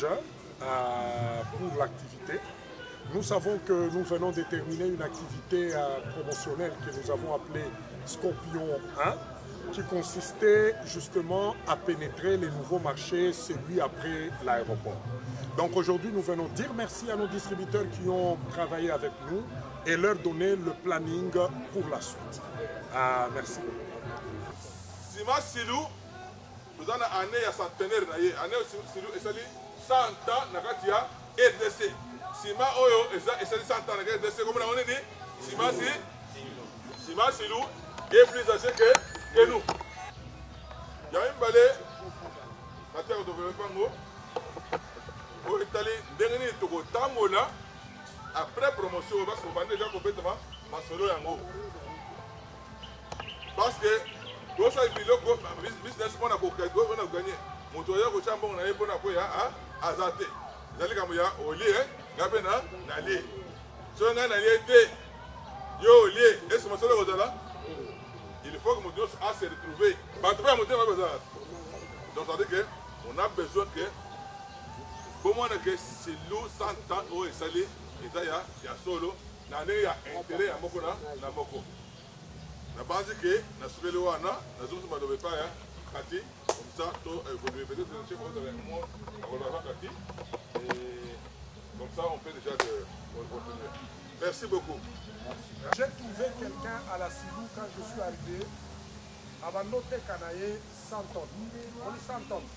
majeur pour l'activité. Nous savons que nous venons de terminer une activité promotionnelle que nous avons appelée Scorpion 1, qui consistait justement à pénétrer les nouveaux marchés, celui après l'aéroport. Donc aujourd'hui, nous venons dire merci à nos distributeurs qui ont travaillé avec nous et leur donner le planning pour la suite. Merci. Sima Silou, nous avons une année à centenaire, année Silou et Sali, 100 ans, Nakatia, RDC. Sima Oyo, et Sali 100 ans, RDC, comme on a dit, Sima Silou est plus âgé que nous. Il y a une balai, la terre de Vépango, au Italie, dernier Togo Tamola, après promotion, parce qu'on va déjà complètement ma solo yango. Parce que, tout ça, il y a business pour gagner. Mon toya ko chamba on a pour apoya à azate. Zali kamuya oli gabena nali. So nga nali te yo oli est-ce que solo godala? Il faut que mon Dieu a se retrouver. Ba trouver mon Dieu va besoin. Donc ça veut dire que on a besoin que pour moi que c'est l'eau 100 ans au salé et ça ya solo na ne ya intérêt à moko na moko. Na base que na subele wana na zozo ma dobe pas ya kati. Comme ça, vous devez peut-être chercher moi à Kati. Et comme ça, on peut déjà continuer. Merci beaucoup. J'ai trouvé quelqu'un à la Silou quand je suis arrivé. Avant noté Kanaye 100 tonnes. On dit 100 tonnes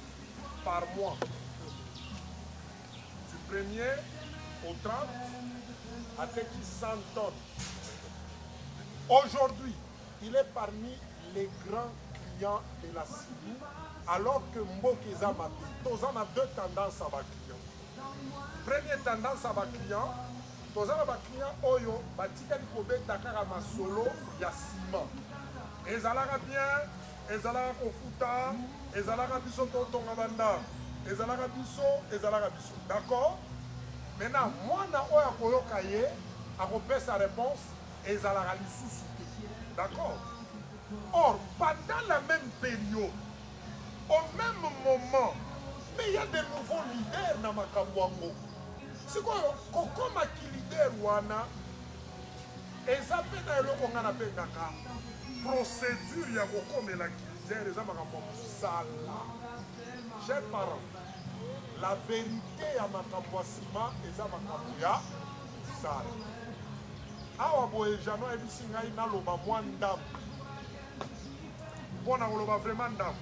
par mois. Du 1er au 30 à 100 tonnes. Aujourd'hui, il est parmi les grands clients de la Silou. Alors que Mbokeza Mabi, nous avons deux tendances à nos clients. Première tendance à nos clients, nous avons des clients Oyo, Batika Likobe, Dakar Masolo, Yassima. Ils allaient bien, ils allaient Kofuta, ils allaient Biso Tongabanda, ils allaient Biso, ils allaient Biso. D'accord? Maintenant, moi, je Oya Koyo Kaye, à repérer sa réponse, ils allaient Lissu. D'accord? Or, pendant la même période, au même moment, mais il y a des nouveaux leaders dans Makamwango. C'est quoi? Koko Maki leader wana, et ça fait dans le qu'on appelle Naka. Procédure, il y a Koko Melaki leader, et ça Makamwango. Sala. Chers parents, la vérité à Makamwasima, et ça Makamouya, Sala. Awa boye jano ebisi ngai na loba mwandam. Bona loba vraiment ndam.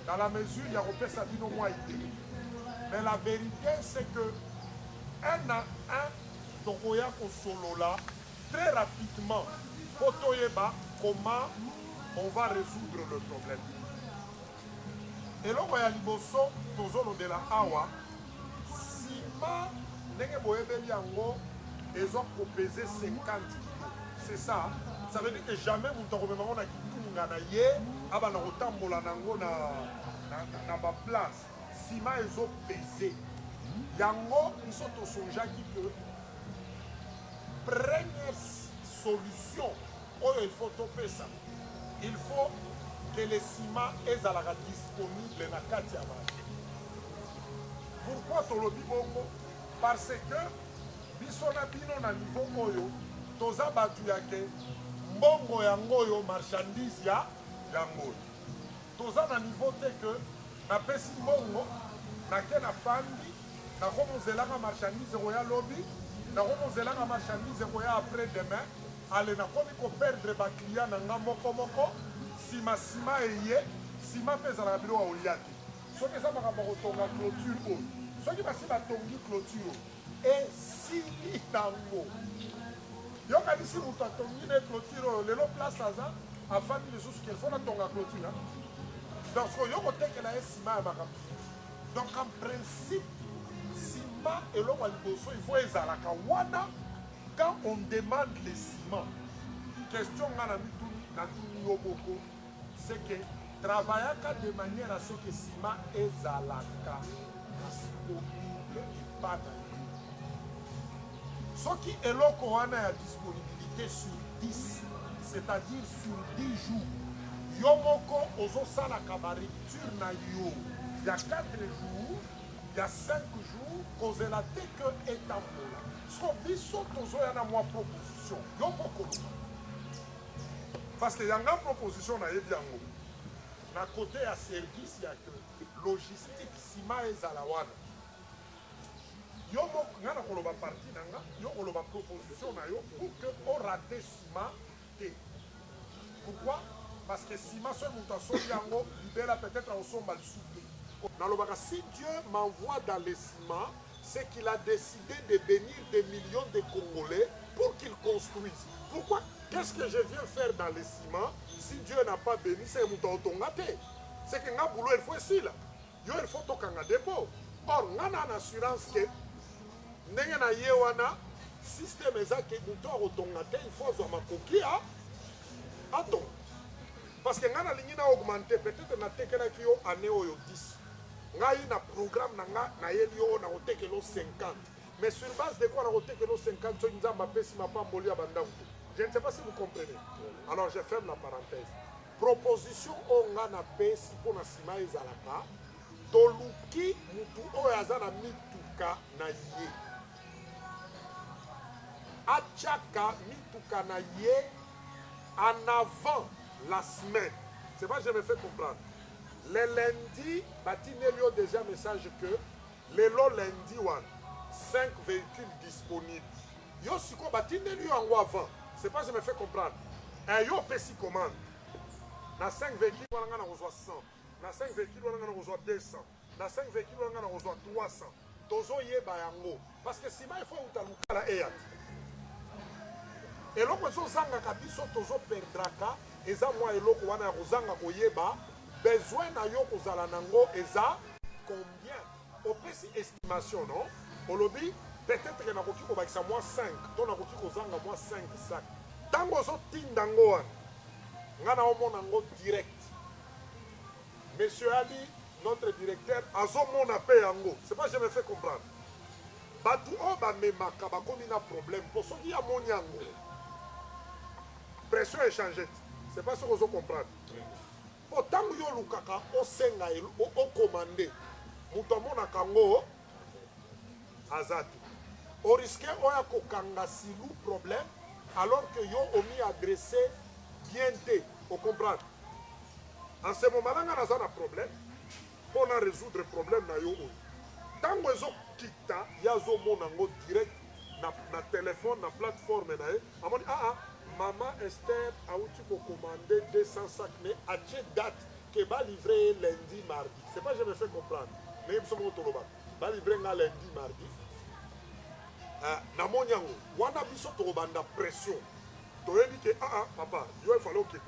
Dans la mesure, il y a un bino moins idée. Mais la vérité, c'est que un à un, Tokoya Solo là, très rapidement, comment on va résoudre le problème. Et là, il y a Liboso, Tozolo de la Awa, Sima, Nengebouébeliango, ils ont pesé 50 kilos. C'est ça. Ça veut dire que jamais vous ne remettez pas Nganaye, abana rotambola nango na ba place. Sima ezo pesé. Yango iso to sonjaki que première solution, il faut topper ça. Il faut que les ciments soient disponibles na kati ya marché. Pourquoi tolobi bongo? Parce que biso na bino na niveau oyo toza batu yake mbongo yango yo marchandise ya yango. Toza na niveau te que na pesi mbongo na ke na fandi na komo zelanga marchandise roya lobby na komo zelanga marchandise roya après demain ale na komi ko perdre ba client na ngamoko moko sima eye sima pesa la bilo wa oliati. Soki ça makambo kotonga clôture o. Soki basi batongi clôture et si tango yo kanisi mutu atongi ne clôture lelo place aza afandi lisusu qu'il faut na tonga clôture. Donc yo kotekela ye sima ya makambo. Donc en principe ciment et l'eau liboso il faut ezalaka wana quand on demande les ciments. Question ngana mituni na tuni yo boko c'est que travailler de manière à ce que ciment ezalaka disponible et pas ce qui est là qu'on a la disponibilité sur 10, c'est-à-dire sur 10 jours. Yomoko ozo sala kabaricture na yo. Il y a 4 jours, il y a 5 jours, kozela te que etambola. So biso tozoya na mwa proposition. Yo poko. Parce que y a une proposition na yebi yango. Na côté ya service ya que logistique sima ezala wana. Yo mo ngana koloba parti nanga, yo koloba proposition na yo pour que on rate sima te. Pourquoi? Parce que sima so mutation yango libéra peut-être au somba le soupe. Nalobaka, si Dieu m'envoie dans les ciments, c'est qu'il a décidé de bénir des millions de Congolais pour qu'ils construisent. Pourquoi? Qu'est-ce que je viens faire dans les ciments si Dieu n'a pas béni? C'est c'est que nga boulot il faut ici là. Yo il faut tokanga dépôt. Or nga na assurance que ndenge na yewana système ezake muto otonga te il faut zo makoki a attends. Parce que nga na lingi na augmenter peut-être na tekela ki yo année oyo 10. Nga yi na programme na nga na yeli yo na otekelo 50. Mais sur base de quoi na otekelo 50 so nzamba pesi mapamboli ya bandangu. Je ne sais pas si vous comprenez. Alors je ferme la parenthèse. Proposition onga na pesi pour na sima ezalaka toluki mutu oyo aza na mituka na ye. Achaka mituka na ye en avant la semaine. C'est pas je me fais comprendre. Le lundi, Batinelio déjà message que le lundi one 5 véhicules disponibles. Yo siko Batinelio en avant. C'est pas je me fais comprendre. Un yo pesi commande. Na 5 véhicules on a reçoit 100. Na 5 véhicules on a reçoit 200. Na 5 véhicules on a reçoit 300. Tozo yeba yango parce que si il faut utaluka la eyat. Et loko zo zanga kabiso tozo perdraka eza mwa eloko wana ya kozanga koyeba besoin na yo kozala nango eza combien opesi estimation non olobi peut-être que nakoki kobakisa mwa 5 to nakoki kozanga mwa 5 sac ntango ozotinda ngo wana nga na omona ngo direct monsieur Ali notre directeur azomona mpe yango c'est pas je me fais comprendre bato oyo bamemaka bakomi na problème po soki amoni yango pression échangée c'est pas ce que vous comprendre. Autant que vous lukaka au senga au commandé, mutamon na kango azati. Au risque oya ko kanga silou problème alors que yo omi adressé bien té, au comprendre. En ce moment là on a un problème pour résoudre le problème na yo. Tant que zo kita ya zo monango direct na téléphone na plateforme na e, amoni Maman Esther a outil pour commander 200 sacs, mais à quelle date que va livrer lundi, mardi? C'est pas je me fais comprendre. Mais il va livrer lundi, mardi. Namonyango, wana biso torobanda pression. Tu as dit que papa, il va falloir qu'il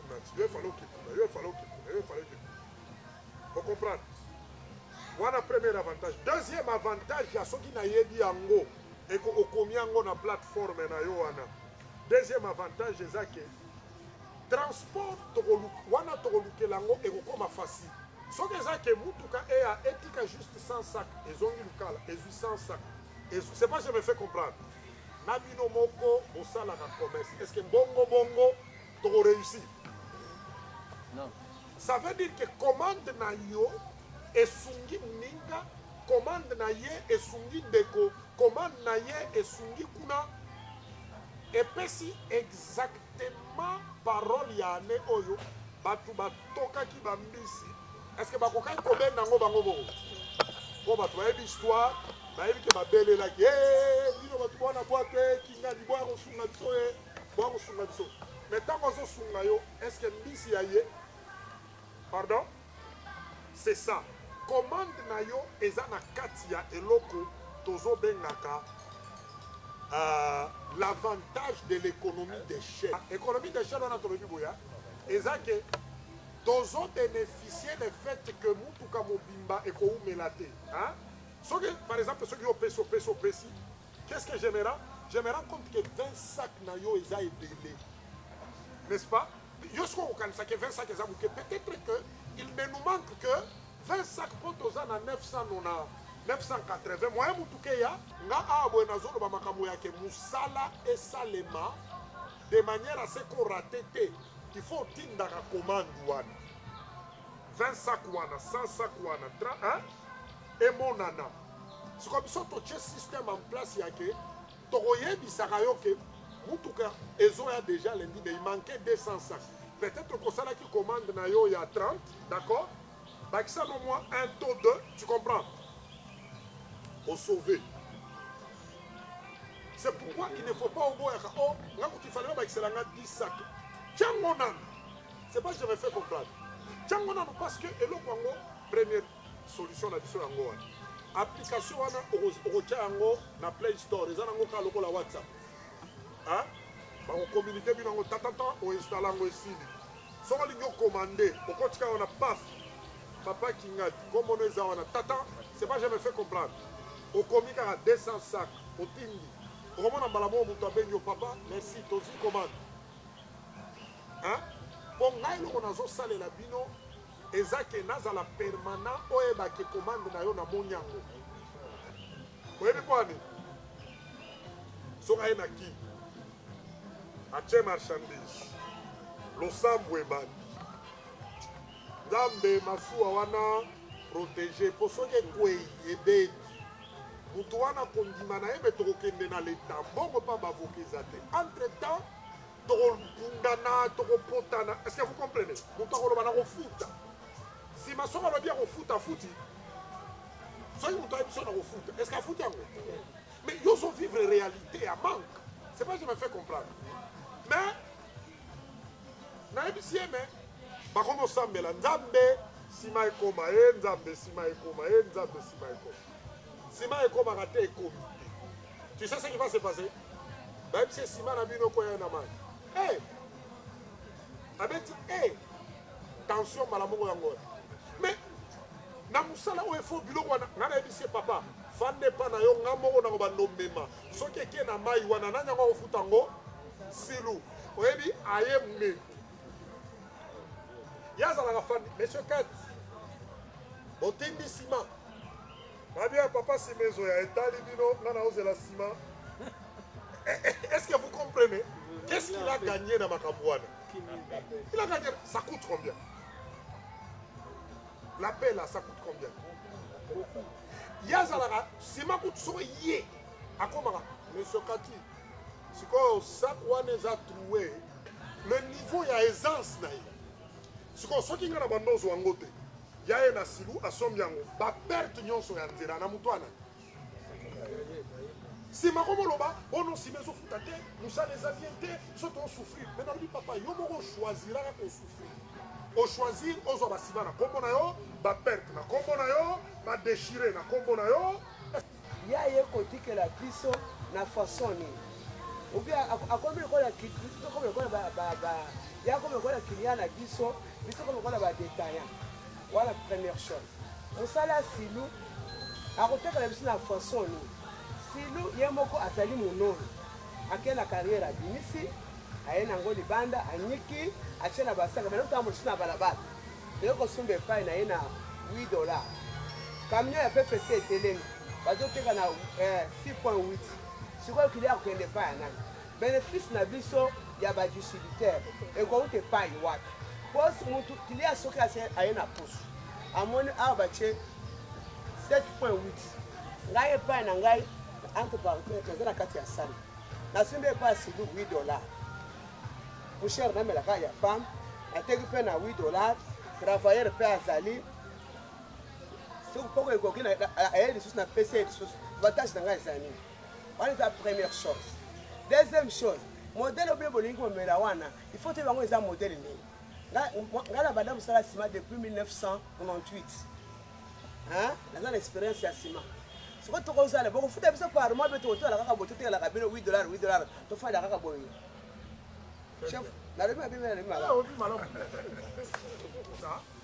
Vous comprenez? Wana premier avantage. Deuxième avantage, il y a ceux qui n'ont pas yango et qu'on commis yango na plateforme na yo wana. Deuxième avantage, c'est que transport wana tokoluke lango ekokoma facile. Ce que c'est que mutuka etika juste 100 sacs ezongi lukala ezwi 100 sacs. C'est pas je me fais comprendre. Nabino moko bosala na commerce. Est-ce que bongo toko réussi? Non. Ça veut dire que commande na yo esungi ninga, commande na ye esungi ndeko, commande na ye esungi kuna. Et puis si exactement parole ya ane oyo batu batoka ki bambisi est-ce que bakoka kobe nango bango bongo po batu bayebi histoire bayebi ke babele la ke bino batu bwana boite kinga di boire osunga biso boire osunga biso mais tango zo sunga yo est-ce que mbisi ya ye pardon c'est ça commande na yo eza na kati ya eloko tozo bengaka l'avantage de l'économie d'échelle. L'économie d'échelle, on a entendu Boya. Et ça que tozo bénéficier du fait que Moutuka Mobimba et Kou Melate. Par exemple, ceux qui ont peso, qu'est-ce que j'aimerais? Je me rends compte que 20 sacs na yo eza délai. N'est-ce pas? Yo ce qu'on ça que 20 sacs eza bouquet. Peut-être que il ne nous manque que 20 sacs pour toza na 980 moyen mutuke ya nga abwe na zolo ba makambo yake musala et salema de manière à ce qu'on rate te qu'il faut tinda ka commande wana 20 sacs wana 100 sacs wana 30 et monana C'est comme ça que tu as un système en place. Tu as mutuka ezoya déjà lundi, mais il manquait 200 sacs. Peut-être que ça qui commande il y a 30, d'accord? Donc ça au moins un taux de, tu comprends? Au sauver. C'est pourquoi il ne faut pas au moins, oh, là où il fallait que c'est 10 sacs. Tiens mon âme. C'est pas que je me fais comprendre. Tiens mon âme parce que et le Congo, première solution là dessus en Goa. Application on retient en Goa na Play Store, les gens ont la WhatsApp. Hein? On communique bien en t'attendant, on installe en ici. Si on a commandé, au quotidien on a paf, papa qui n'a comme on est en tata, c'est pas jamais fait comprendre. Au communique à 200 sacs, au tindi. Au moment où on a besoin papa, merci, tu aussi commande. Hein? Bon, on a salé la bino, et ça qui est dans la permanent, on a qui commande na yo na monyango. Vous voyez quoi? So a qui? Ache marchandise losambo ebandi nzambe masuwa wana protege po soki ekwei ebeni mutu wana kondima na ye me tokokende na leta mbongo mpa bavoka eza te entre temps tokobundana tokopotana. Est ce que vous comprenez? Mutu akoloba na kofuta nsima soki alobi ya kofuta afuti soki mutu ayebi so na kofuta est ce que afuti yango? Mais yo so vivre réalité ya manque. C'est pas que je me fais comprendre. Mais nayebi sie me bakomo sambela nzambe sima ekoma ye nzambe sima ekoma ye nzambe sima ekoma sima ekomaka te ekomi te. Tu sais ce qui va se passer? Bayebi sie sima na bino koya na mani abeti tension mbala moko yango. Mais na mosala oyo efo biloko wana nga nayebi sie papa fande pa na yo nga moko nango bandomema soki eke na mai wana nani yango akofuta yango silu oyebi aye me yazalaka fandi monsieur kat otindi nsima babia papa nsima ezoya etali bino nga naozela nsima. Est-ce que vous comprenez? Qu'est-ce qu'il a gagné dans makambo wana? Il a gagné, ça coûte combien? La paix là, ça coûte combien? Yazalaka nsima coûte so ye akomaka monsieur kati sikoyo sac wana eza troué le niveau ya aisance na ye sikoyo soki nga na bandozo yango te ya ye na silu asombi yango baperte nyonso ya nzela na motu wana nsima komoloba ono nsima ezofuta te mosala eza bien te so tosouffrir me nalobi papa yo moko ochoisiraka kosouffrir ochoisir ozwa basima na nkombo na yo baperte na nkombo na yo badeshire na nkombo na yo ya ye kotikela biso na façon nini oubien akomi lokola ya komi lokola client na biso komi lokola badétaillant. Voilà première chose. Mosala silu akotekela biso na façon nini silu ye moko azali monoro ake na carrière abimisi aye nango libanda anyiki atie na basaka mena otambolisi na balabala eyokosomba epai na ye na $8. Camion ya PPC etelemi bazoteka na 6.8 sikoyo kili akokende epai ya nani bénéfice na biso ya badistributeur ekouta epai wapi posi mutu kili asoki aye na poso amoni awa batie 7.8 ngai epai na ngai entre parenthèses naza na kati ya sani nasimbi epai ya silu $8 poussière namelaka ya pam ateki mpe na $8 travailleur mpe azali soki poko ekoki aye lisusu na pese ye lisusu avantage na ngai eza nini wana eza première chose. Deuxième chose, modèle obe bolingi komela wana il faut te bango eza modèle nini nga na banda mosala nsima depuis 1998 naza na expérience ya nsima soko tokozala bokofuta biso par mois mpe tokotola kaka boye totekelaka bino $8 tofanda kaka boye chef nalobi mabe nalobi malamu.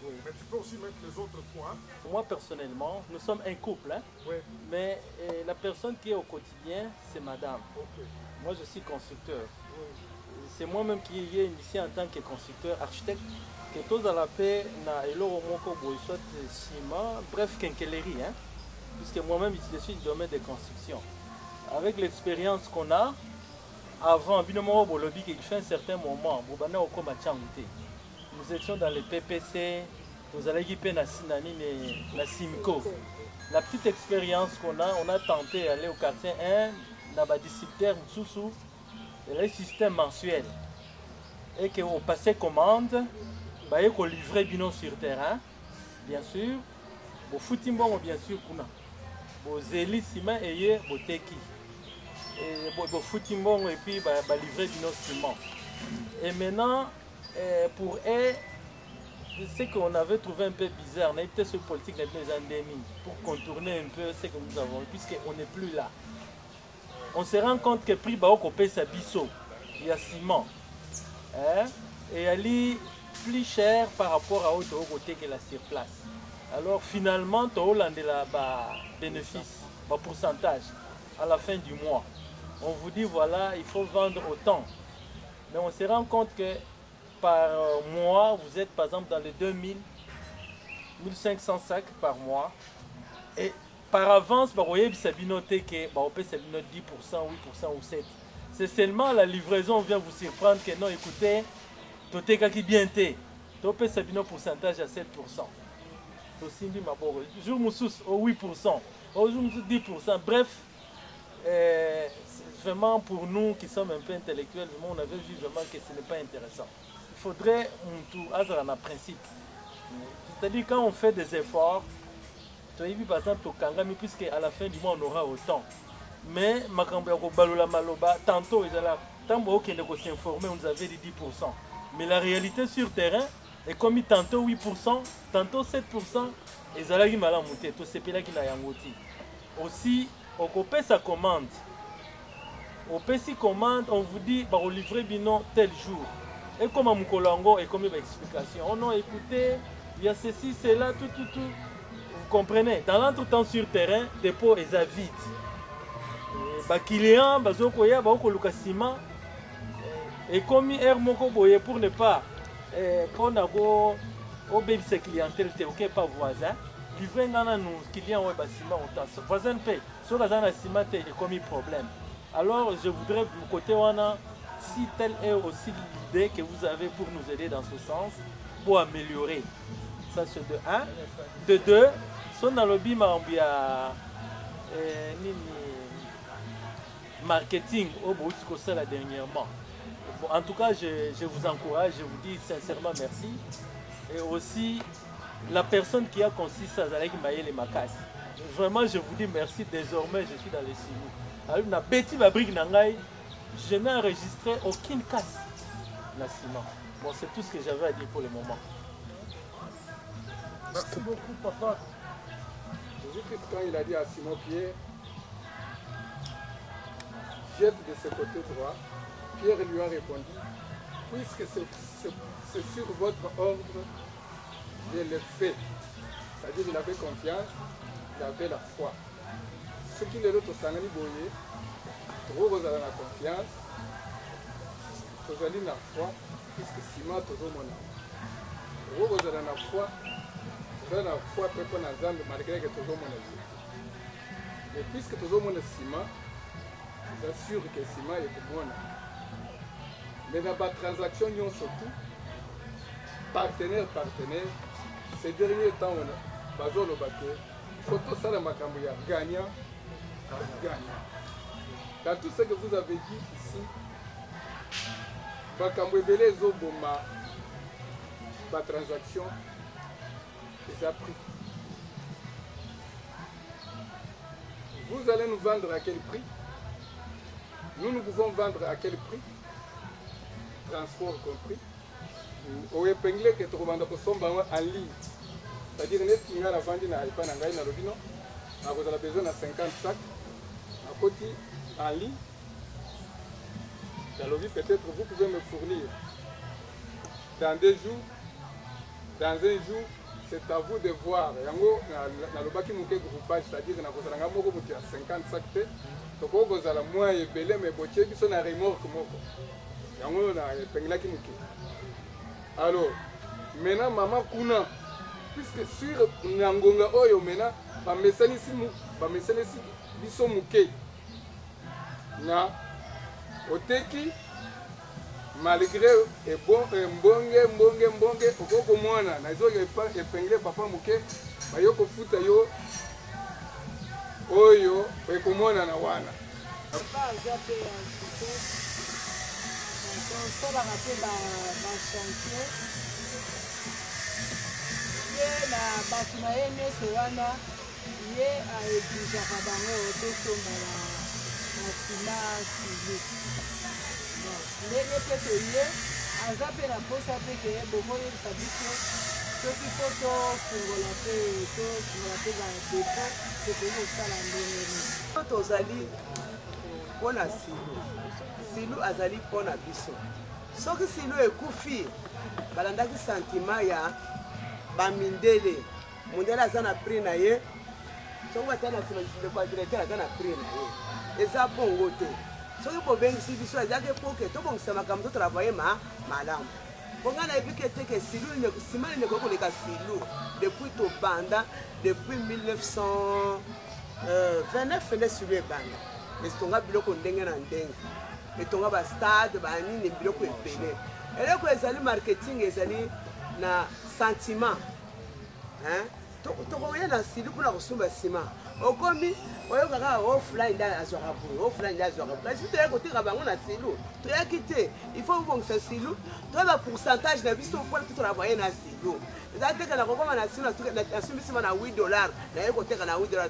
Mais tu peux aussi mettre les autres points. Moi personnellement, nous sommes un couple, hein? Oui. Mais la personne qui est au quotidien, c'est madame. Okay. Moi je suis constructeur. Oui. C'est moi-même qui ai initié en tant que constructeur, architecte. Que tous à la paix, na eloro moko boisot ciment, bref, quincaillerie, hein? Puisque moi-même je suis du domaine de construction. Avec l'expérience qu'on a, avant, il fait un certain moment, nous étions dans les PPC, nous allions y na Simco. la petite expérience qu'on a, on a tenté d'aller au quartier 1, dans le districtaire Moussou, le système mensuel. Et qu'on passait commande, qu'on livrait bino sur terrain, bien sûr, au footimbon, bien sûr, au zéli, ciment et au teki. Et au footimbon, et puis livrer bino ciment. Et maintenant, pour eux, ce qu'on avait trouvé un peu bizarre, on a été sur politique des endémies pour contourner un peu ce que nous avons, puisqu'on n'est plus là. On se rend compte que le prix qu'on paye sa biseau, il y a ciment. Et elle est plus cher par rapport à autre côté que la surplace. Alors finalement, tu as bénéfice, pourcentage à la fin du mois. On vous dit voilà, il faut vendre autant. Mais on se rend compte que par mois, vous êtes par exemple dans les 2000, 1500 sacs par mois. Et par avance, vous voyez, ça binoté que on peut 10%, 8% ou 7%. C'est seulement la livraison vient vous surprendre que non, écoutez, tout est qui bien été. Tu peux faire un pourcentage à 7%. Jour moussous au 8%, au jour 10%. Bref, vraiment pour nous qui sommes un peu intellectuels, on avait vu vraiment que ce n'est pas intéressant. Il faudrait un principe. C'est-à-dire quand on fait des efforts, tu as vu par exemple au Kangami, puisque à la fin du mois on aura autant. Mais tantôt on s'informer, on nous avait dit 10%. Mais la réalité sur terrain est comme tantôt 8%, tantôt 7%, et ça qui m'a monté, tout c'est là qui n'a yangoti. Aussi, on coupe sa commande. On paie si commande, on vous dit on livrer bino tel jour. Et comme à Moukolango, et comme une explication. Oh non, écoutez, il y a ceci, cela, tout. Vous comprenez? Dans l'entretemps sur terrain, dépôt est à vide. Les clients, ils ciment. Et comme air moko boye pour ne pas obéir ses clientèles, ok, pas voisin. Livrer dans nos clients au bâtiment autant. Voisin paye. Sur la zone ciment, il y a comme problème. Alors, je voudrais, du côté Wana, si telle est aussi l'idée que vous avez pour nous aider dans ce sens, pour améliorer. Ça, c'est de 1. De 2, son lobby marketing au bout de ça dernièrement. Bon, en tout cas, je vous encourage, je vous dis sincèrement merci. Et aussi, la personne qui a conçu ça, Zalek Maye les Makas. Vraiment, je vous dis merci. Désormais, je suis dans les signaux. Alors, na bêti fabrique nangai, je n'ai enregistré aucune casse dans le ciment. Bon, c'est tout ce que j'avais à dire pour le moment. Merci beaucoup, papa. Juste quand il a dit à Simon Pierre, jette de ce côté droit, Pierre lui a répondu, puisque c'est sur votre ordre, je le fais. C'est-à-dire qu'il avait confiance, il avait la foi. Ce qui est l'autre Sangani Boye, vous avez la confiance, vous avez la foi, puisque Simon toujours mon âme. Vous avez la foi, vous avez la foi, peut-être dans Zambie, malgré que toujours mon âme. Mais puisque toujours mon Simon, j'assure que Simon est pour moi. Mais dans la transaction, nous surtout, partenaire, ces derniers temps, on a besoin de battre. Il faut tout ça dans ma campagne, gagnant. Dans tout ce que vous avez dit ici, ma transaction, c'est à prix. Vous allez nous vendre à quel prix? Nous pouvons vendre à quel prix? Transport compris. Au épinglé que tu vends en ligne. C'est-à-dire que tu as la vente na lobino, vous avez besoin de 50 sacs, à côté en ligne. Peut-être vous pouvez me fournir dans 2 jours, dans un jour, c'est à vous de voir. Dans le baki mouké groupage, c'est-à-dire que vous avez 50 sacs, donc vous avez moins belé, mais vous avez besoin de remorque. Alors, maintenant, maman Kuna, puisque sur Nyangonga Oyo, maintenant, ba mesanisi biso muke. Na, oteki, malgré et bon, mbonge, okoko mwana, na zo épinglé papa muke, bayoko futa yo, oyo ekomonana wana. Aza mpe tosalaka mpe bachantier ye na bato na ye nyonso wana ye aebuzaka bango tosomba na nsima silu ndenge mpe toye aza mpe na mposa mpe ke bomoyebisa biso soki mpo tofungola mpe badepo tokoki kosala ndenge nini tozali mpona silu silu azali mpona biso soki silu ekufi balandaki sentima ya bamindele mondele aza na prix na ye soki batali na nsima ndeko ya directeur aza na prix na ye eza bongo te soki bobengisi biso ezalaki poke tobongisa makambo totravaye malamu bonga na yebi ke teke silu nsima nini ekoki koleka silu depuis tobanda depuis 1929 nde silu ebanda etonga biloko ndenge na ndenge etonga bastade banini biloko ebele eloko ezali marketing ezali na sentiment tokoya na silu mpona kosomba nsima okomi oyokaka ofulani nde azwaka boye ofulani nde azwaka boye kasi toyaki koteka bango na silu toyaki te il faut obongisa silu toyeba pourcentage na biso mpona totravaye na silu eza teka na kokoma na silu nasombi nsima na $8 naye koteka na $8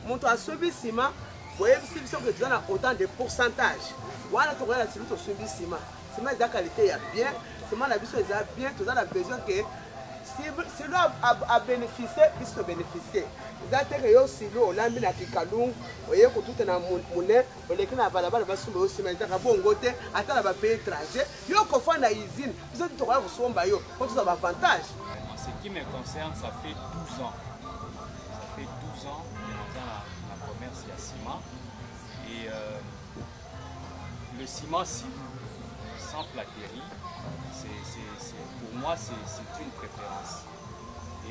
moto asombi nsima boyebisi biso ke toza na autant de pourcentage wana tokoya na silu tosombi nsima nsima eza qualité ya bien nsima na biso eza bien toza na besoin ke silu abénéficie biso tobénéficie eza teke yo silu olambi na kikalungu oye kotuta na mune oleki na balabala basomba yo nsima ezaka bongo te ata na bapays étranger yo kofa na usine biso tokoya kosomba yo po toza bavantage. En ce qui me concerne, ça fait 12 ans. Ça fait 12 ans que nous sommes dans la commerce de ciment. Et le ciment sans flatterie, pour moi, c'est une préférence.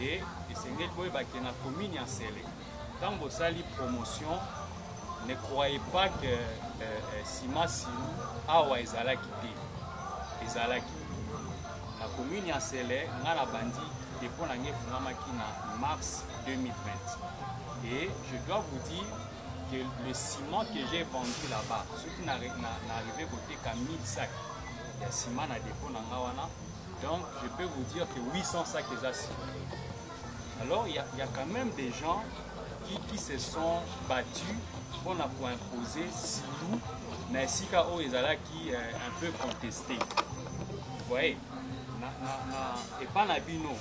Et c'est une commune en scellé. Quand vous allez promotion, ne croyez pas que ciment a ezala quitté. Ezala quitté. La commune en scellé, on a la bandit dépôt en mars 2020. Et je dois vous dire que le ciment que j'ai vendu là-bas, ceux qui n'arrivent côté qu'à 1000 sacs, il y a ciment à dépôt dans Gawana. Donc je peux vous dire que 800 sacs les a ciment. Alors il y a quand même des gens qui se sont battus pour imposer Silou, mais si qui est un peu contesté. Vous voyez, et pas Nabino.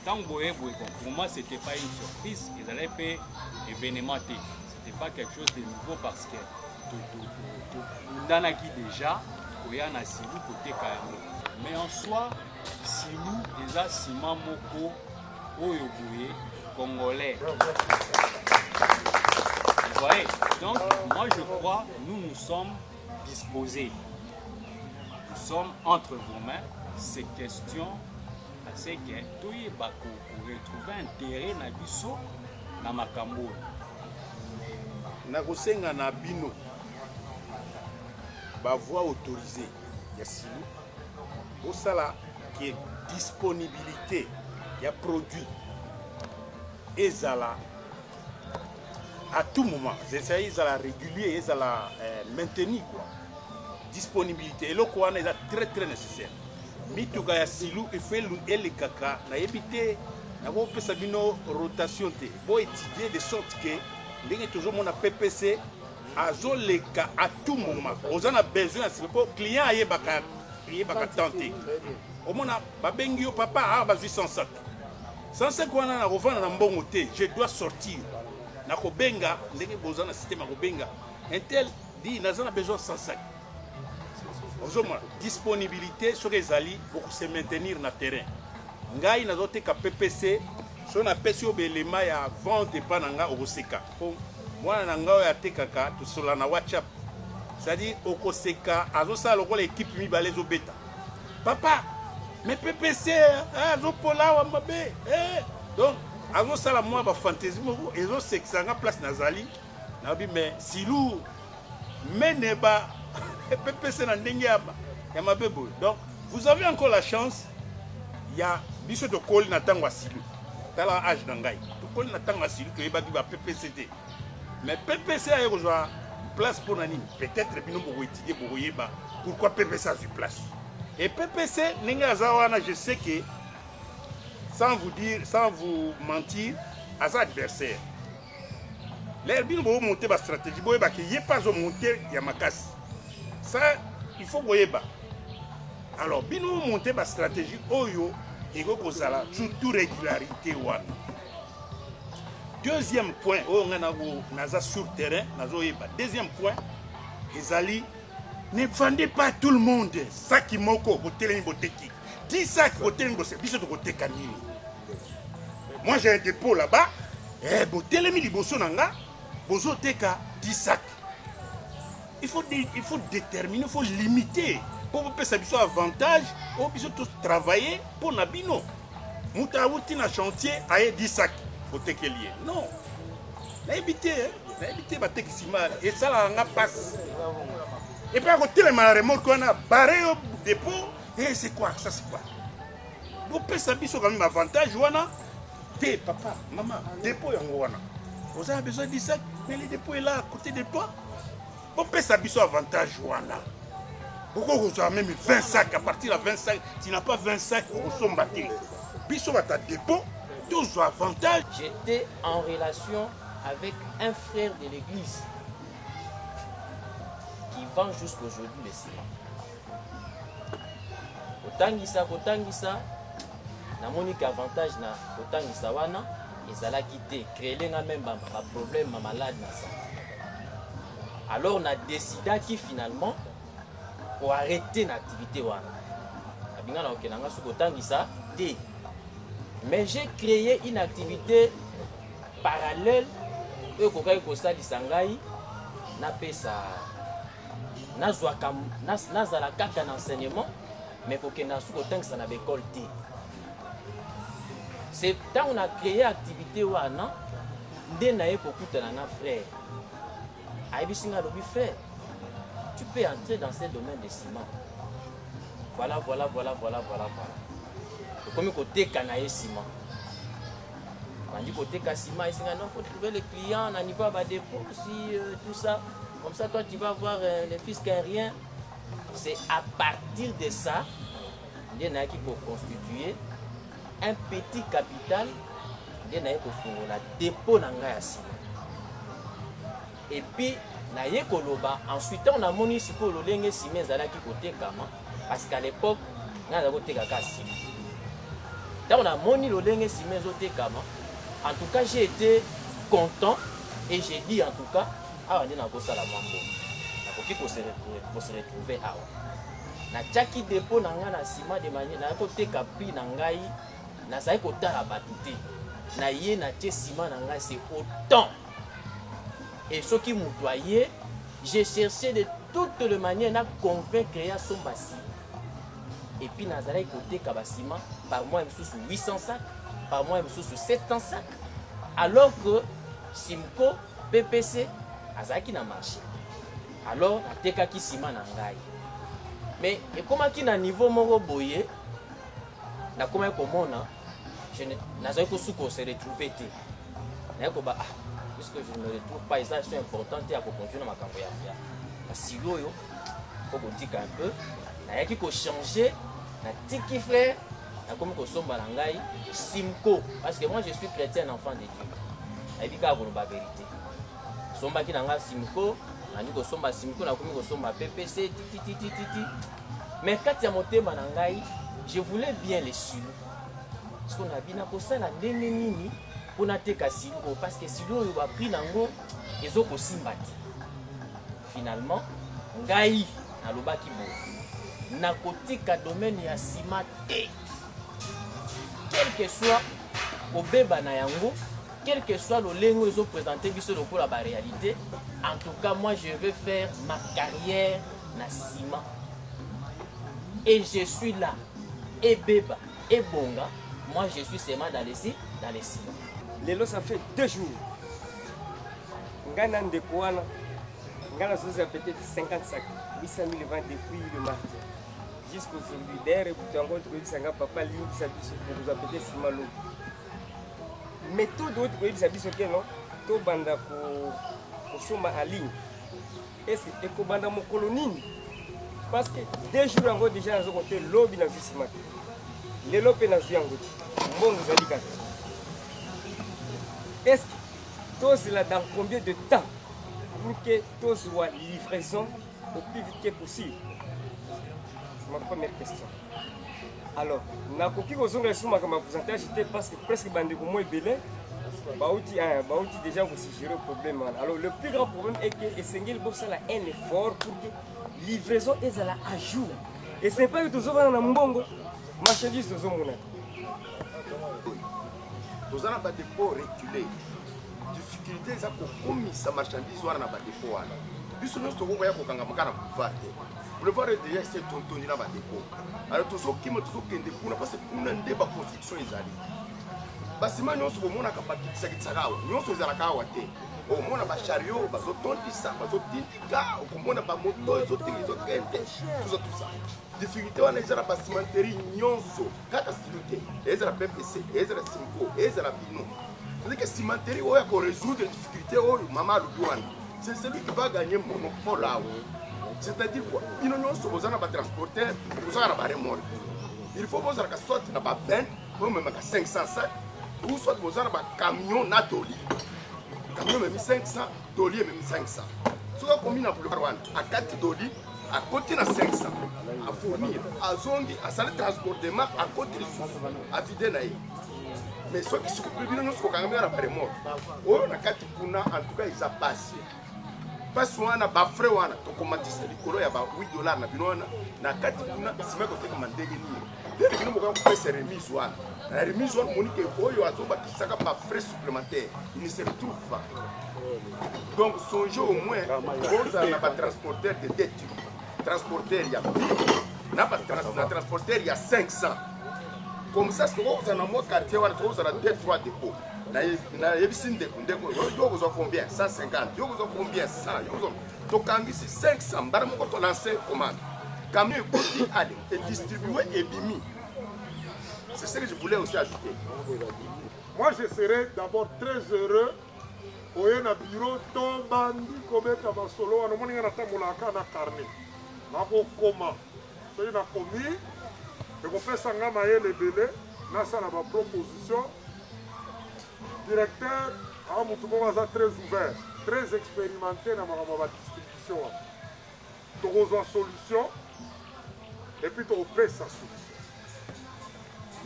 Pour moi, ce n'était pas une surprise, ils allaient faire événementer. Ce n'était pas quelque chose de nouveau parce que Ndanaki déjà, il y a un Silou côté Kayamo. Mais en soi, Silou, ils ont Sima Moko, Oyoboué, Congolais. Vous voyez, donc moi je crois nous sommes disposés. Nous sommes entre vos mains. Ces questions. C'est que tout le monde retrouver intérêt na biso na makambo. Na kosenga na bino ba voie autorisée ya Silou au sala qui est disponibilité ya produit ezala à tout moment, c'est ezala régulier, ezala maintenu quoi. Disponibilité et le quoi est très très nécessaire. Mituka ya Silou il faut le kaka na yebité na ko pesa bino rotation te bo étudier de sorte que ndenge toujours mon PPC azoleka à tout moment on a besoin c'est pour client ayebaka tenter au mona babengi yo papa a ba 805 105 wana na revendre na mbongo te je dois sortir na ko benga ndenge bozana système ko benga intel dit na zana besoin 105 disponibilité sur les alliés pour se maintenir dans le terrain. Ngai na zote ka PPC so na pesi obelema ya vente pa nanga okoseka. Moi na ngao ya tekaka to sola na WhatsApp. C'est-à-dire okoseka azosa lokola équipe mi balezo beta. Papa, mais PPC azopola wa mabe. Donc azosa la moi ba fantaisie mo ezo seksanga place nazali. Na bi mais Silou meneba PPC na ndenge ya mabebo. Donc vous avez encore la chance. Il y a biso de kol na tango Silou. Tala âge na ngai. To kol na tango Silou to yeba ba PPCT. Mais PPC a une place pour Nani. Peut-être que nous pouvons étudier pourquoi PPC a une place. Et PPC, je sais que, sans vous mentir, à son adversaire. L'Herbine va monter ma stratégie. Il n'y a pas de monter Yamakas. Ça, il faut voir. Alors, si nous montons ma stratégie, il faut que ça surtout régularité. Deuxième point, on a sur le terrain. Deuxième point, ne vendez pas tout le monde. Ça qui m'a dit, 10 sacs, moi j'ai un dépôt là-bas. Il faut déterminer, il faut limiter. Pour que ça soit avantage, on peut travailler pour Nabino. Moutaouti na chantier a 10 sacs. Non. L'habité, et ça la passe. Et puis à côté les remorque qu'on a barré au dépôt. Et c'est quoi? Ça c'est quoi? Vous pouvez s'habiller quand même avantage. Papa, maman, dépôt vous avez besoin de 10 sacs, mais le dépôt est là à côté de toi. Vous pouvez s'habiller avantage. Pourquoi vous avez même 20 sacs? À partir de 20 sacs, tu n'as pas 20 sacs, vous sommes battus. Puis sur ta dépôt, tous avantage. J'étais en relation avec un frère de l'église qui vend jusqu'aujourd'hui le ciment. Kotangisa, na monique avantage na kotangisa wana, ezala quitté, créer même un problème malade na santé. Alors on a décidé qui finalement pour arrêter l'activité wana. Abingana okenanga su kotangisa te. Mais j'ai créé une activité parallèle et kokai kosalisa ngai na pesa nazala kaka na enseignement mais pour que na su kotangisa na école te. C'est quand on a créé activité wana nde na ye kokutana na frère. Aibisinga lobi frère. Tu peux entrer dans ce domaine de ciment. Voilà. Comme côté canaille ciment. On dit côté ciment, il faut trouver les clients, on n'y va pas dépôt, tout ça. Comme ça, toi, tu vas avoir les fiscs aériens. C'est à partir de ça, il y en a qui pour constituer un petit capital, il y en a qui pour faire un dépôt dans le ciment. Et puis, ensuite, on a moni si pour le lenge ciment zalaki côté kama parce qu'à l'époque, on a côté kaka ciment. On a moni le lenge ciment zoté kama. En tout cas, j'ai été content et j'ai dit en tout cas, ah on est dans ça la mambo. Na koki ko se retrouver awa. Na chaki dépôt na nga na ciment de manière na côté kapi na ngai na sai ko tala batute. Na ye na tie ciment na ngai c'est autant. Et ce qui m'employait, j'ai cherché de toutes les manières à convaincre à son bassin. Et puis, Nazaré côté Kabassima, par mois, il me sous 800 sacs, par mois, il me sous 700 sacs. Alors que Simco, PPC, Azaki n'a marché. Alors, la Teka qui Sima n'a pas. Mais, et comment qui n'a niveau mon boye, n'a comment je n'ai pas su qu'on se retrouve. Puisque je ne me retrouve pas, et ça c'est important à continuer ma campagne. Si il faut qu'on dise un peu, il y a qui changer, il y a qui frère, il y a comme Simco, parce que moi je suis chrétien, enfant de Dieu. Il y a qui a la vérité. Somba qui n'a Simco, il y a qui a Simco, il y a qui a PPC, mais quand il y a monté, je voulais bien les suivre. Parce qu'on a bien pour ça la déménini. On a été cassé parce que si l'on a pris nango, ils ont aussi battu. Finalement, ngai na lobaki bo. Na côté ka domaine ya ciment quel que soit au beba na yango, quel que soit le lengo ils ont présenté biso le pour la réalité, en tout cas moi je veux faire ma carrière na ciment. Et je suis là. Et beba et bonga, moi je suis seulement dans les ciments. Lelo ça fait 2 jours. Ngana ndekwana. Ngana ça peut-être 50 sacs. 800 000 ventes depuis le mardi. Jusqu'aujourd'hui. D'ailleurs, vous avez papa ligne qui s'habille pour vous appeler Simalo. Mais tout d'autres, vous avez dit non. Tout banda pour kosomba en ligne ese ekobanda mokolo nini parce que 2 jours yango déjà nazo kote lobi nazwi nsima te lelo mpe nazwi yango te mbongo ezali kaka est-ce que tozela dans combien de temps pour que tozwa livraison au plus vite que possible? C'est ma première question. Alors, nakoki kozonga sur ma pourcentage parce que presque bandeko mo ebele bauti déjà aussi gérer le problème. Alors le plus grand problème est que esengeli bosala un effort pour que livraison ezala à jour. Et ce n'est pas que tozovana na mbongo marchandise tozomona. Tozana ba dépôt reculé. Difficulté eza kokomisa marchandise wana na ba dépôt wana. Biso nyonso tokokoya kokanga makana boulevard te. Boulevard est déjà c'est tontoni na ba dépôt. Alors tozokima tozokende kuna parce que kuna nde ba construction ezali. Basima nyonso bomonaka bakisakisaka awa nyonso ezalaka awa te. Omona ba chariot bazotondisa bazotindika okomona ba moto ezotinga ezokende tout ça. Difficulté wana ezala ba cimenterie nyonso kaka silute ezala PPC ezala Simco ezala Bino. C'est-à-dire que cimenterie oya ko résoudre difficulté oyo mama Lubuana. C'est celui qui va gagner monopole là. C'est-à-dire quoi? Bino nyonso bozana ba transporteur bozana ba remorque. Il faut bozana ka soit na ba ben ou même ka 500 sacs ou soit bozana ba camion na doli. Camion même 500 doli même 500. Soka combina pour le Rwanda à 4 doli à côté na 500 à fournir à zongi à salle transportement à côté à vider na. Mais ceux qui se coupent bien nous ce qu'on a mis à la remorque. Oh na 4 kuna en tout cas ils a passé. Parce qu'on a ba frais wana to komatisa likolo ya ba $8 na binona na 4 kuna sima ko teka mandege ni. Dès que nous avons fait ces remises wana. La remise wana monique oyo azoba kisaka ba frais supplémentaires. Il ne se retrouve pas. Donc songez au moins aux na ba transporteur de détenu. Transporteur il y a na ba transporteur il y a 500. Comme ça, si vous avez un quartier, vous avez 2-3 dépôts. Vous avez combien 150, vous avez combien 100. Donc, ici 500, vous avez lancé une commande. Camion est distribué et bimi. C'est ce que je voulais aussi ajouter. Moi, je serais d'abord très heureux. Au bureau, ton bandi, comme solo, on a carnet. Comment c'est commis. Et qu'on fait ça, les délais, là, ça n'a pas proposition. Directeur, très ouvert, très expérimenté dans ma distribution. Tu reçois solution et puis tu opères sa solution.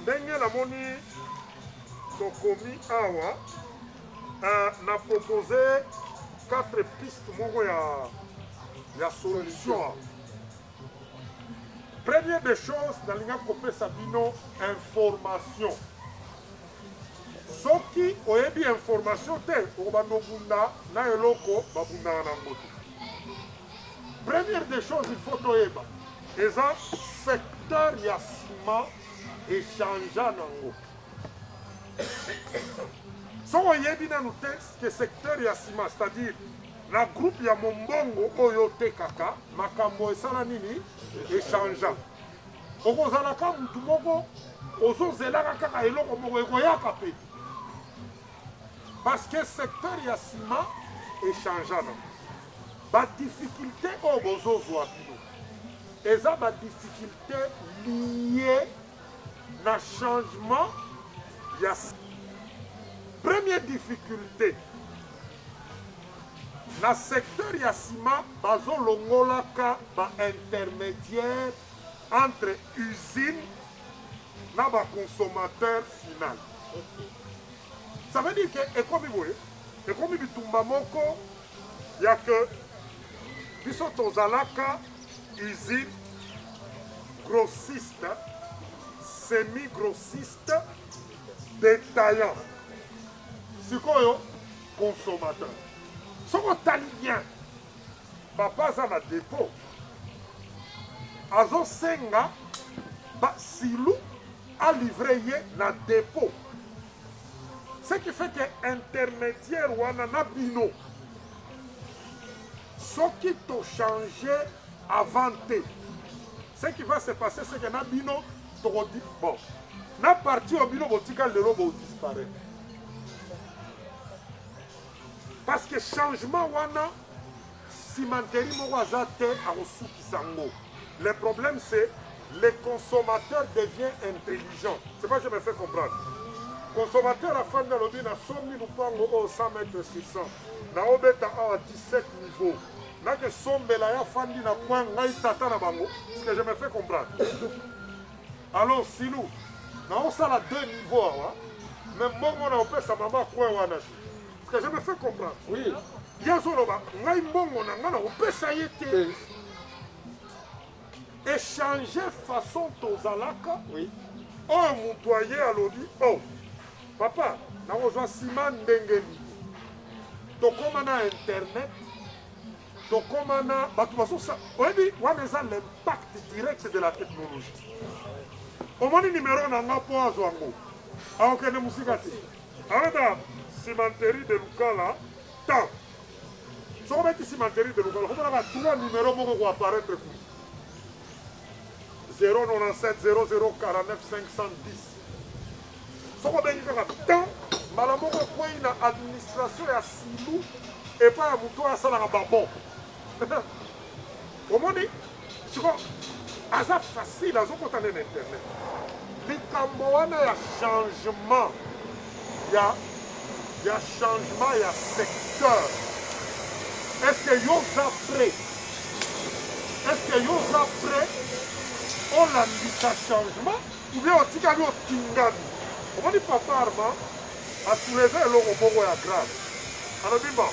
Dernier, la monnaie, ton commis Awa a proposé 4 pistes. Il y a solution. Première des choses, dans l'Inga Sabino, information. Ce qui a bien information, première des choses, il faut que les secteur Yassima échangeant. Si on a bien dans le texte que secteur Yassima, c'est-à-dire le groupe ya Mombongo Oyote Kaka, Makambo et Salanini, échangeant. Okozalaka mutu moko ozozelaka kaka eloko moko ekoyaka pe. Parce que secteur ya sima échangeant. Ba difficulté o bozozwa bino. Eza ba difficulté liée na changement ya. Première difficulté. Dans le secteur Yassima, bazo longolaka ba intermédiaire entre usine et consommateur final. Ça veut dire que comme bitumba moko, il y a que biso tozalaka usine grossiste, semi-grossiste, détaillant. C'est quoi consommateur? Si on tali bien, papa a un dépôt. Azo senga, silou a livré na dépôt. Ce qui fait que intermédiaire ou un bino. Ce qui t'a changé avant. Ce qui va se passer, c'est que na bino, bon, na partie au bino, botika le robot disparaît. parce que changement wana cimenterie moko aza te akosukisa yango. Le problème c'est le consommateur devient intelligent. C'est pas que je me fais comprendre. Consommateur a fait de l'objet na sommi lupango au 100 mètres 600. Na obeta à 17 niveaux. Na que sombela ya fandi na coin ngai tata na bango. Ce que je me fais comprendre. Alors silou, na on ça la 2 niveaux hein. Même moi on a opé sa maman coin wana. Ce que je me fais comprendre. Oui. Yazoloba ngai mbongo na ngana opé ça yete. Échanger façon tozalaka. Oui. Oh mutoyer alobi oh. Papa, na ozwa ciment ndenge nini. Tokoma na internet. Tokoma na bato bazosa. Oyebi wana eza l'impact direct de la technologie. Omoni numéro na nga po azwa yango. Aokende musika te. Areta cimenterie de Lukala tant. Soko beti cimenterie de Lukala, komonaka 3 numéro moko ko apparaître ku. 097 00 49 510. Soko bengi kaka tant mbala moko kwei na administration ya silu epa ya moto asalaka babon. Omoni siko aza facile azokota na internet. Likambo wana ya changement ya changement ya secteur. Est-ce que yo za prêt? Est-ce que yo za prêt? On landisa changement ou bien on tika yo tingani? On dit papa Armand a soulevé le moko ya grave. Alors bimba,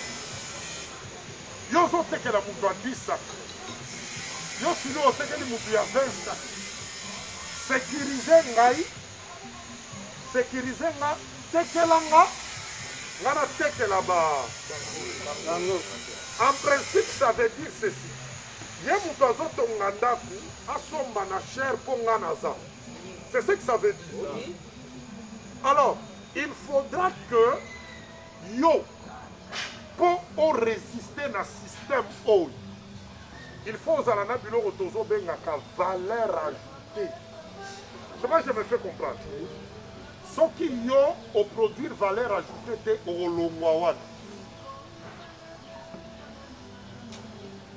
yo zo teke la mutu a 10 sacs. Yo silo o teke li mutu ya 20 sacs. Sécuriser nga, tekela nga, nga na tekela ba. En principe, ça veut dire ceci. Ye mutu azotonga ndaku, asomba na cher po nga naza. C'est ce que ça veut dire. Alors, il faudra que yo, pour résister na système O, il faut aux alana biloko tozo bengaka valeur ajoutée. Je sais pas si je me fais comprendre. Ce qui yo au produire valeur ajoutée te olongwawan.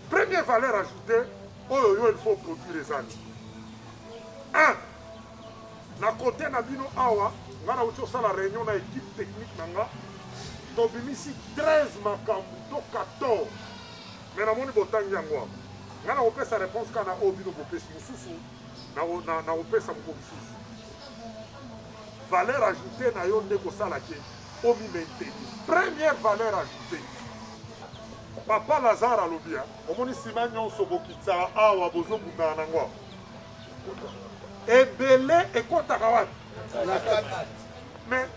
Première valeur ajoutée, il faut produire les années. 1. Na côté na bino awa, nga na uti osala réunion na équipe technique na nga, tobimisi 13 makambo to 14. Mais namoni botangi yango awa. Nga na kopesa réponse ka na oyo bino bopesi mosusu, na kopesa moko mosusu. Valeur ajoutée na yo nde kosala ke omi maintenir. Première valeur ajoutée. Papa Lazare alobi, omoni nsima nyonso bokitsaka awa bozobundana nango awa. Ebele ekotaka wapi? Mais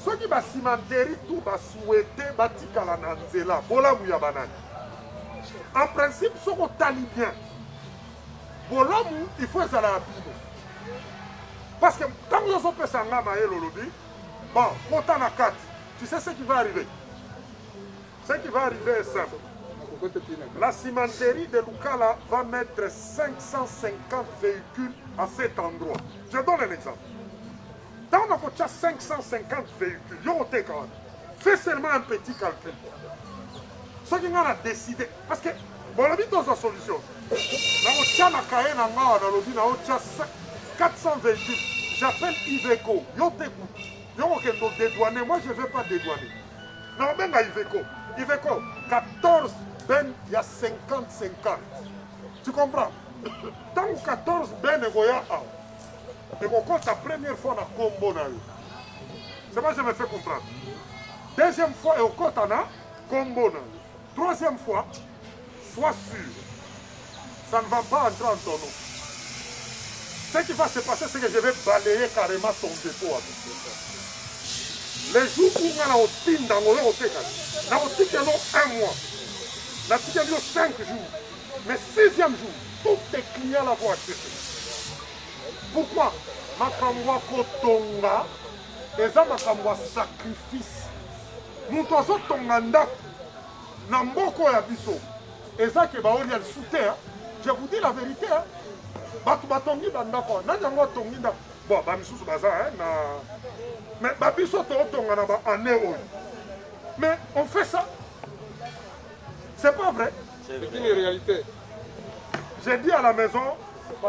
soki basimenteri tout basouete batikala na nzela bolamu ya banani. En principe soki otali bien bolamu il faut ezala ya bino. Parce que ntango ozopesa nga mayele olobi bon kota na kati, tu sais ce qui va arriver. Ce qui va arriver est simple. La cimenterie de Lukala va mettre 550 véhicules à cet endroit. Je donne un exemple. Dans on a 550 véhicules. Fais seulement un petit calcul. Ce qui a décidé, parce que bon, on a mis dans une solution. On a 400 véhicules. J'appelle Iveco. Yo dédouaner. Moi, je ne veux pas dédouaner. Non, même à Iveco. Iveco, 14 ben, il y a 50-50. Tu comprends? Tant que 14 ben, il y a et qu'on compte la première fois dans le combo. C'est moi je me fais comprendre. Deuxième fois, on compte en combo. Troisième fois, sois sûr. Ça ne va pas entrer en ton nom. Ce qui va se passer, c'est que je vais balayer carrément ton dépôt. Les jours où on a au team dans le hôtel, on a au team un mois. La petite 5 jours. Mais 6e jour, tous tes clients la vont acheter. Pourquoi? Makamwa kotonga, eza makamwa sacrifice. Nous tozo tonga ndako, na mboko ya biso. Eza ke baoli ya soutien. Je vous dis la vérité. Batu batongi bandako, na nyango tongi ndako. Bon, ba misusu baza na mais ba biso to tonga na ba année oyo. Mais on fait ça. C'est pas vrai. C'est une réalité. J'ai dit à la maison,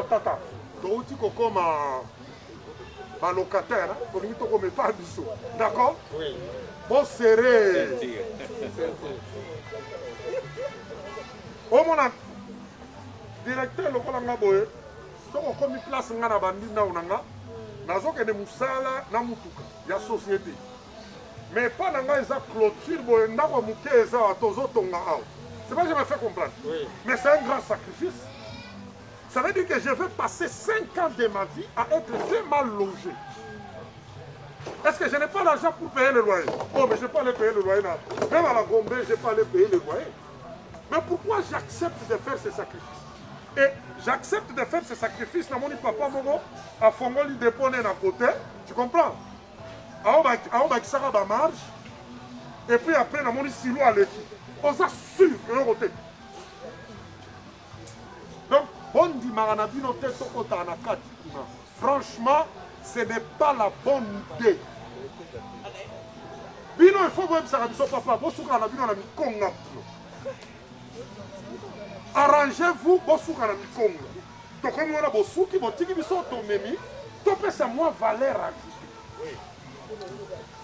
tata, comme un locataire, d'accord? Oui. Bon, serré. Au moins, directeur local nga boye, so ko mi place nga na bandi na unanga, nazo ke de musala na mutuka ya société. Mais pas na nga eza clôture boye ndako muke eza tozo tonga aw. C'est pas que je me fais comprendre. Oui. Mais c'est un grand sacrifice. Ça veut dire que je vais passer 5 ans de ma vie à être très mal logé. Est-ce que je n'ai pas l'argent pour payer le loyer? Oh, mais je ne vais pas aller payer le loyer. Même à la Gombe, je ne vais pas aller payer le loyer. Mais pourquoi j'accepte de faire ces sacrifices? Et j'accepte de faire ces sacrifices. Mon papa, Momo, à Fongoli déponé d'un côté. Tu comprends? À Oba marge. Et puis après, mon silo à l'équipe. On s'assure que l'on côté. Donc, bon dit Maranabino Tetokota Anakati. Franchement, ce n'est pas la bonne idée. Bino, il faut même ça, papa. Arrangez-vous, Bosuka Namikonga. Donc, comme on a Bosuki, Botiki, Biso, Tomemi, Topé, c'est moins valeur ajoutée.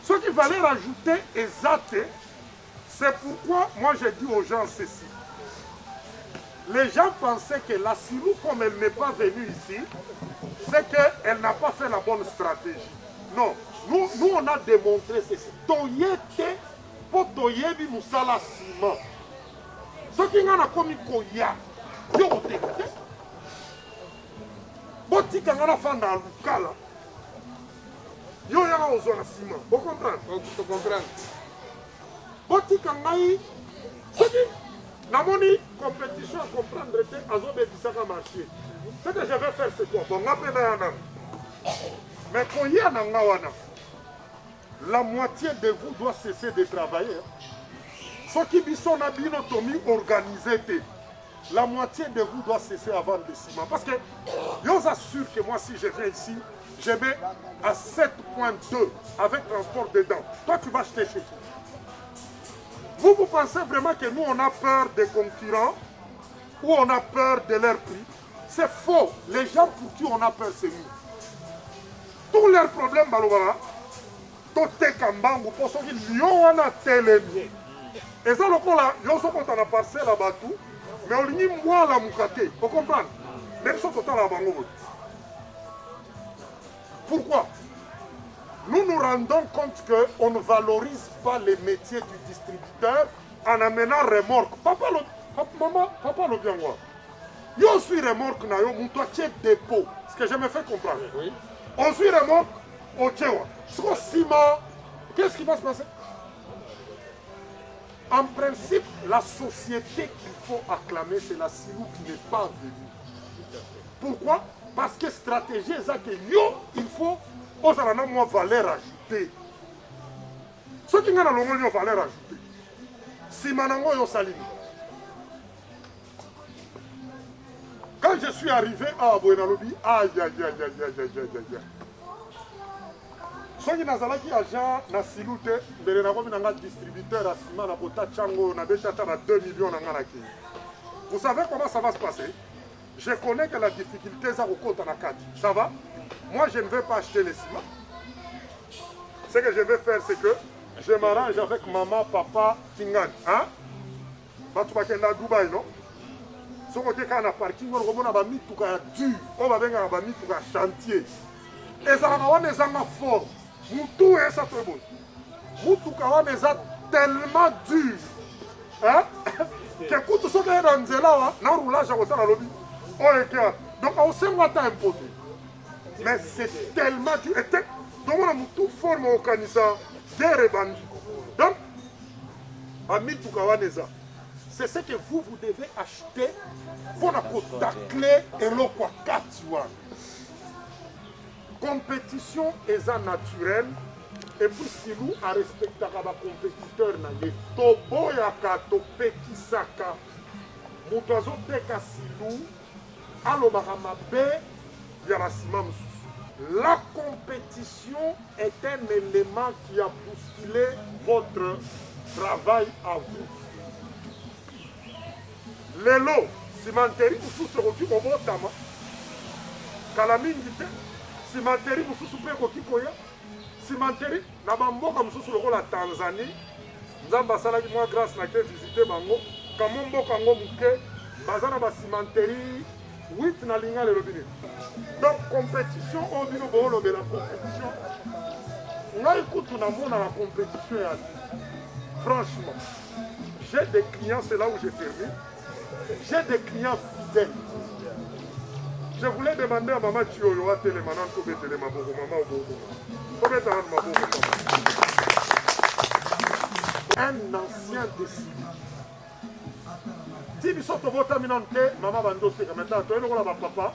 Ce qui valeur ajoutée est zaté. C'est pourquoi moi j'ai dit aux gens ceci. Les gens pensaient que la Silou, comme elle n'est pas venue ici, c'est qu'elle n'a pas fait la bonne stratégie. Non, nous on a démontré ceci. Toyete, pour Toyebi Moussala Sima. Ce qui n'a commis Koya, yo otekate. Botika ngana fanda lukala. Yo yanga ozona Sima. Vous comprenez? Vous comprenez? Botika ngai. Ce qui namoni compétition à comprendre que Azobe Bissaka marché. Ce que je vais faire, c'est quoi? Bon, mais quand il y a la moitié de vous doit cesser de travailler. Ce qui sont organisé, la moitié de vous doit cesser avant le ciment. Parce que je vous assure que moi, si je viens ici, je mets à 7,2 avec transport dedans. Toi, tu vas acheter chez toi. Vous pensez vraiment que nous, on a peur des concurrents ou on a peur de leur prix? C'est faux. Les gens pour qui on a peur, c'est nous. Tous leurs problèmes, Balobara, tout est Kambangu, pour ceux qui ont un télémier. Et ça, le coup là, ils ont un parcelle là-bas tout, mais on dit moi la moukate. Vous comprenez? Même si on a la bango. Pourquoi? Nous nous rendons compte qu'on ne valorise pas les métiers du distributeur en amenant remorque. Papa, le bien moi. Je suis remorque, je suis dépôt. Ce que je me fais comprendre. Oui. On suit remorque au Tchéwa. Qu'est-ce qui va se passer? En principe, la société qu'il faut acclamer, c'est la Silou qui n'est pas venue. Pourquoi? Parce que stratégie, il faut aux alana moins valeur ajoutée. Ce qui n'a pas de valeur ajoutée. Si manango yo salim. Quand je suis arrivé à Abouenalobi, aïe aïe aïe aïe aïe aïe aïe aïe. Soki nazalaki agent na Silute, mbele na komi nanga distributeur à ciment na Pota Tchango na bechata na 2 millions na nga na ki. Vous savez comment ça va se passer? Je connais que la difficulté ça au compte na kati. Ça va? Moi je ne vais pas acheter les ciments. Ce que je vais faire c'est que je m'arrange avec maman, papa, Kingani. Hein? Batu bakenda Dubaï, non? Ce côté quand on a parking, on a mis tout cas dur. On va venir à mis tout cas chantier. Et ça va avoir des angles forts. Moutou est ça très bon. Moutou kawa est tellement dur. Hein? Que écoute ce que dans Zela, na roulage à côté de la lobby. Donc on sait moi t'as imposé. Mais c'est tellement dur. Donc on a Moutou forme au canisa des rebandis. Donc, à Moutou kawa c'est ce que vous devez acheter pour la clé et l'eau quoi 4 yuan. Compétition est naturelle et puis si nous à respecter les compétiteurs toboyaka topekisaka moto azoteka silu alobaka mabe ya basima mosusu. La compétition est un élément qui a bousculé votre travail à vous. Lelo, cimenterie mosusu ekoki kobotama kala mingi te. Cimenterie mosusu mpe ekoki koya. Cimenterie na bamboka mosusu lokola Tanzanie, nzambe asalaki mwa grâce na ke visite bango kamo mboka ngo moke baza na basimenterie 8 na linga lelo bini. Donc compétition oyo bino boolobela compétition ngai kutu namona la compétition ya franchement j'ai des clients, c'est là où je termine, j'ai des clients fidèles. Je voulais demander à maman Chioyo à Télémanan to betele maboko maman obobo. Comment t'as maboko? Un ancien décidé. Si biso to bota minante maman bando te kameta to elo la papa.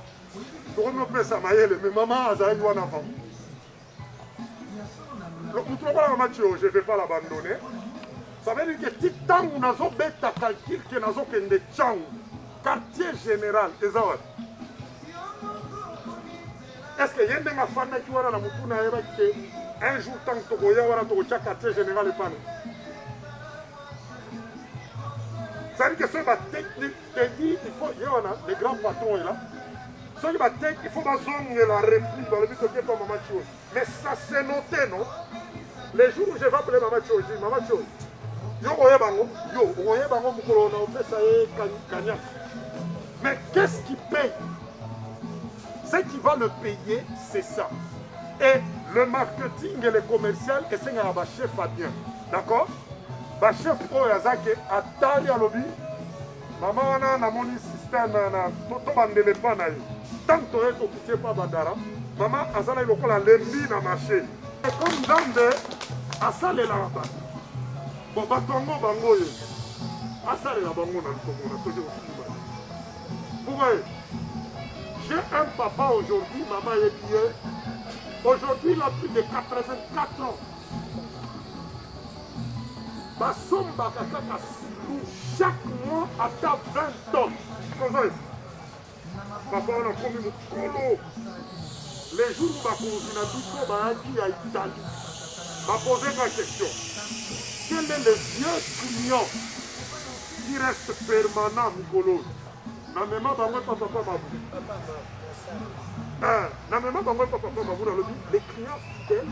To me pesa mayele mais maman azali wana avant. Le mutuo la maman Chioyo, je vais pas l'abandonner. Ça veut dire que si tant on a zo beta calcul que nazo kende chang quartier général ezawat. Est-ce que yende nga fana ki wana na mutu na yeba ke un jour tant to ya wana to cha quartier général epana. Ça veut dire que ce va technique te dit il faut y wana les grands patrons là. Ce qui va technique il faut pas zonger la réplique dans le but que toi maman Chio. Mais ça c'est noté non. Les jours où je vais appeler maman Chio, je dis maman Chio. Yo oye bango mukolo na opesa ye kanya. Mais qu'est-ce qui paye? Ce qui va le payer, c'est ça. Et le marketing et le commercial, et c'est un chef Fabien. D'accord? Le chef Oyazake a tali à lobby. Maman, on a mon système, on a bandé pas naï. Tant que tu es occupé par Badara, maman, Azala il a l'embi dans marché. Et comme Zande, Asale là-bas. Bon, Batongo Bangoye. Asale là-bas, on a toujours. Vous voyez? J'ai un papa aujourd'hui, maman est bien. Aujourd'hui, il a plus de 84 ans. Basomba Kakaka chaque mois à 20 tonnes. Papa, on a commis le colo. Les jours où on a dit à Italie, m'a posé la question. Quel est le vieux client qui reste permanent, Mikolo? Na maman bango papa mabou. Na maman bango papa mabou dans le but les clients fidèles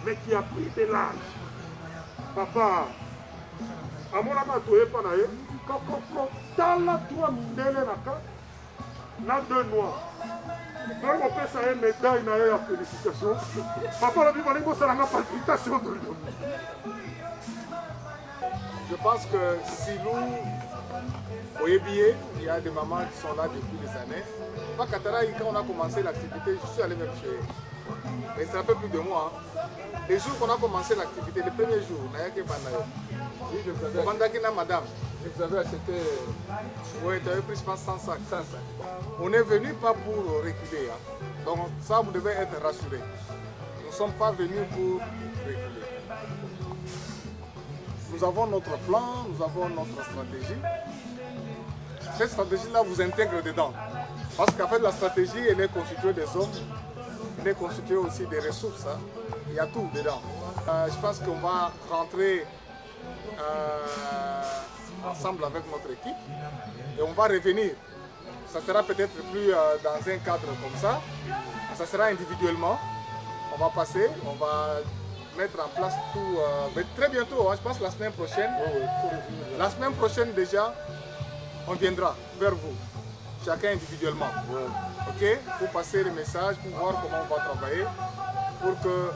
mais qui a pris de l'âge. Papa, à mon ami toye pas naé, quand tala toi mindele naka na 2 noirs. Donc on peut ça une médaille naé à félicitations. Papa la vie valingo ça la palpitation. Je pense que Silou au Yébié, il y a des mamans qui sont là depuis des années. Moi, quand on a commencé l'activité, je suis allé même chez eux. Mais c'est un peu plus de moi. Hein. Les jours qu'on a commencé l'activité, les premiers jours, oui, je vous avais madame. Je vous avais acheté. Oui, tu avais pris, je pense, 100 sacs. On est venu pas pour reculer. Hein. Donc, ça, vous devez être rassurés. Nous ne sommes pas venus pour reculer. Nous avons notre plan, nous avons notre stratégie. Cette stratégie-là vous intègre dedans. Parce qu'en fait, la stratégie, elle est constituée des hommes, elle est constituée aussi des ressources. Hein. Il y a tout dedans. Je pense qu'on va rentrer ensemble avec notre équipe et on va revenir. Ça sera peut-être plus dans un cadre comme ça. Ça sera individuellement. On va passer, on va mettre en place tout. Mais très bientôt, hein, je pense la semaine prochaine. La semaine prochaine déjà, on viendra vers vous, chacun individuellement. Ok? Pour passer les messages, pour voir comment on va travailler, pour que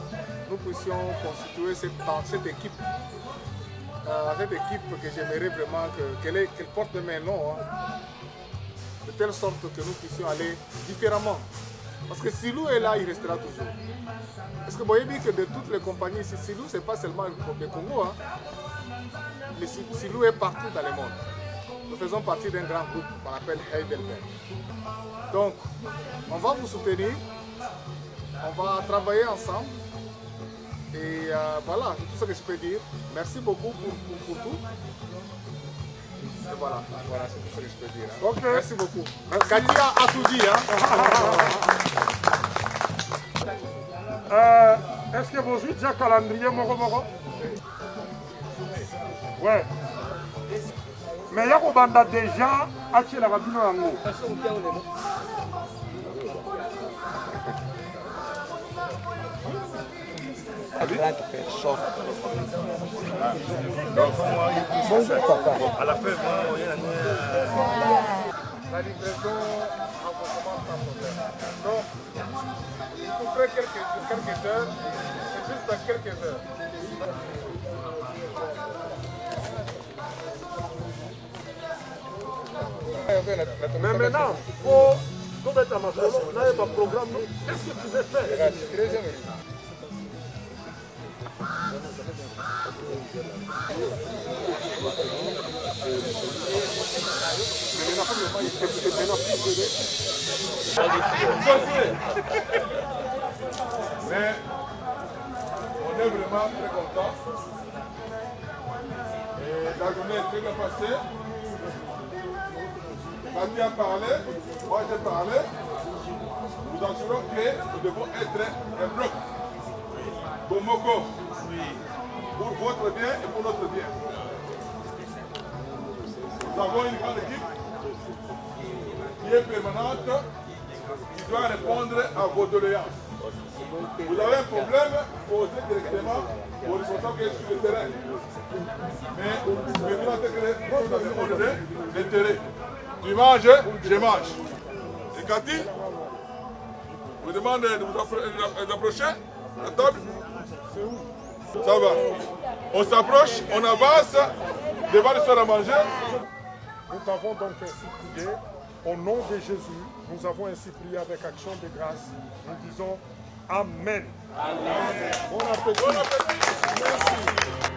nous puissions constituer cette équipe. Cette équipe que j'aimerais vraiment qu'elle porte le même nom, hein, de telle sorte que nous puissions aller différemment. Parce que Silou est là, il restera toujours. Parce que vous voyez bien que de toutes les compagnies ici, Silou, ce n'est pas seulement le Congo. Hein. Silou est partout dans le monde. Nous faisons partie d'un grand groupe qu'on appelle Heidelberg. Donc, on va vous soutenir, on va travailler ensemble. Et voilà, c'est tout ce que je peux dire. Merci beaucoup pour tout. Et voilà, c'est tout ce que je peux dire. Hein. Okay. Merci beaucoup. Katia a tout dit. Est-ce que vous avez déjà calendrier Moro? Ouais. Mais ya kobanda déjà atielaka bino yango. À la fin, La livraison en consommant pas problème. Donc, il faut faire quelques heures, c'est juste dans quelques heures. Mais maintenant, faut mettre à ma solo, on a un programme. Qu'est-ce que tu veux faire? Mais on est vraiment très content. Et la journée est très bien passée. Mathieu a parlé, moi j'ai parlé. Nous assurons que nous devons être un bloc. Bomoko. Pour votre bien et pour notre bien. Nous avons une grande équipe qui est permanente, qui doit répondre à vos doléances. Vous avez un problème, posez directement aux responsables qui sont sur le terrain. Mais maintenant que vous avez ordonné le terrain, tu manges, je mange. Et Cathy, vous demande de vous approcher à la table. Ça va. On s'approche, on avance devant le sol à manger. Nous avons donc ainsi prié. Au nom de Jésus, nous avons ainsi prié avec action de grâce. Nous disons Amen. Amen. Bon appétit. Bon appétit. Merci.